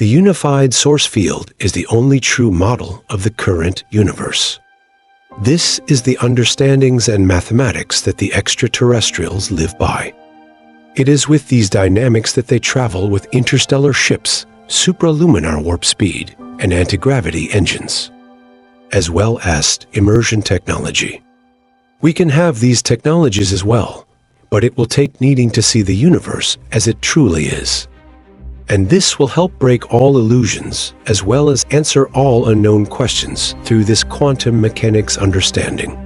The unified source field is the only true model of the current universe. This is the understandings and mathematics that the extraterrestrials live by. It is with these dynamics that they travel with interstellar ships, supraluminar warp speed, and antigravity engines, as well as immersion technology. We can have these technologies as well, but it will take needing to see the universe as it truly is. And this will help break all illusions, as well as answer all unknown questions through this quantum mechanics understanding.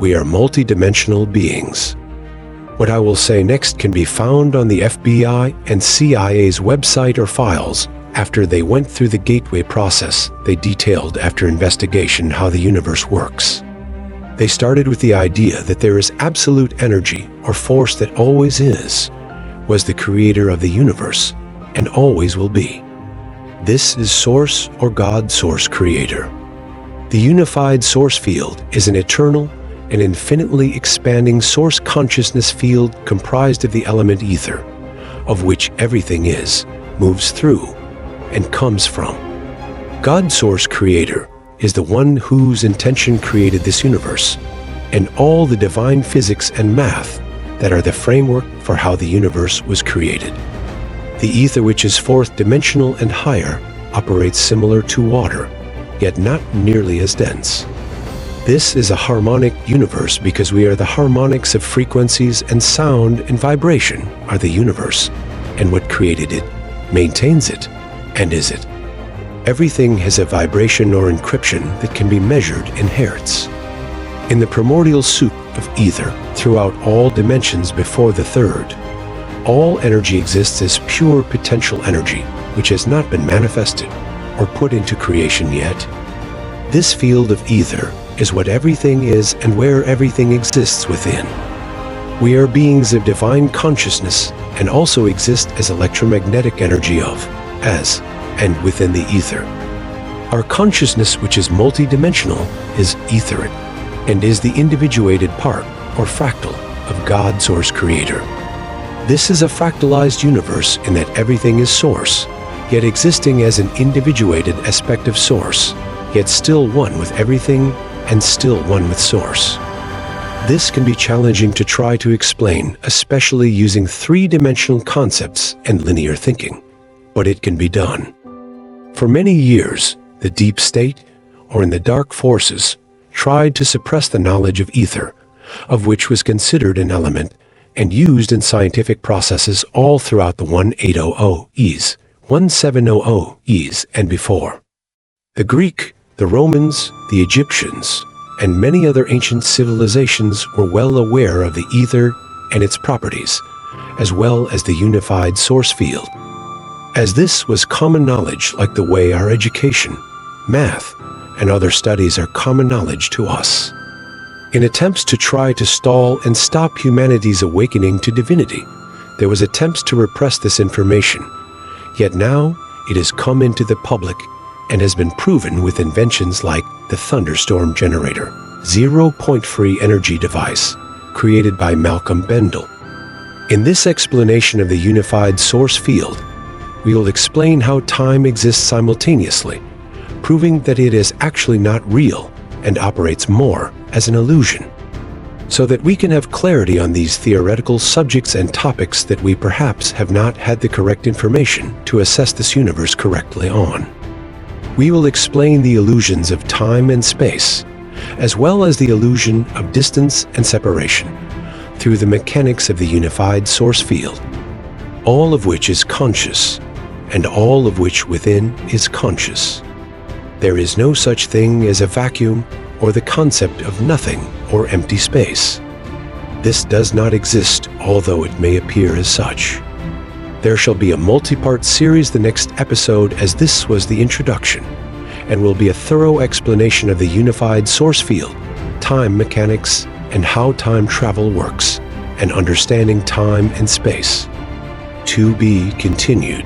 We are multidimensional beings. What I will say next can be found on the FBI and CIA's website or files after they went through the gateway process. They detailed after investigation how the universe works. They started with the idea that there is absolute energy or force that always is, was the creator of the universe, and always will be. This is Source or God Source Creator. The unified source field is an eternal and infinitely expanding source consciousness field comprised of the element ether, of which everything is, moves through, and comes from. God Source Creator is the one whose intention created this universe, and all the divine physics and math that are the framework for how the universe was created. The ether, which is fourth dimensional and higher, operates similar to water, yet not nearly as dense. This is a harmonic universe because we are the harmonics of frequencies, and sound and vibration are the universe, and what created it, maintains it, and is it. Everything has a vibration or encryption that can be measured in hertz. In the primordial soup of ether, throughout all dimensions before the third, all energy exists as pure potential energy, which has not been manifested or put into creation yet. This field of ether is what everything is and where everything exists within. We are beings of divine consciousness and also exist as electromagnetic energy of, as, and within the ether. Our consciousness, which is multidimensional, is etheric and is the individuated part or fractal of God Source Creator. This is a fractalized universe in that everything is source, yet existing as an individuated aspect of source, yet still one with everything and still one with source. This can be challenging to try to explain, especially using three-dimensional concepts and linear thinking, but it can be done. For many years, the deep state, or in the dark forces, tried to suppress the knowledge of ether, of which was considered an element and used in scientific processes all throughout the 1800s, 1700s, and before. The Greek, the Romans, the Egyptians, and many other ancient civilizations were well aware of the ether and its properties, as well as the unified source field, as this was common knowledge like the way our education, math, and other studies are common knowledge to us. In attempts to try to stall and stop humanity's awakening to divinity, there was attempts to repress this information, yet now it has come into the public and has been proven with inventions like the thunderstorm generator, zero-point free energy device, created by Malcolm Bendel. In this explanation of the unified source field, we will explain how time exists simultaneously, proving that it is actually not real and operates more as an illusion, so that we can have clarity on these theoretical subjects and topics that we perhaps have not had the correct information to assess this universe correctly on. We will explain the illusions of time and space, as well as the illusion of distance and separation, through the mechanics of the unified source field, all of which is conscious, and all of which within is conscious. There is no such thing as a vacuum or the concept of nothing or empty space. This does not exist, although it may appear as such. There shall be a multi-part series the next episode, as this was the introduction, and will be a thorough explanation of the unified source field, time mechanics, and how time travel works, and understanding time and space. To be continued.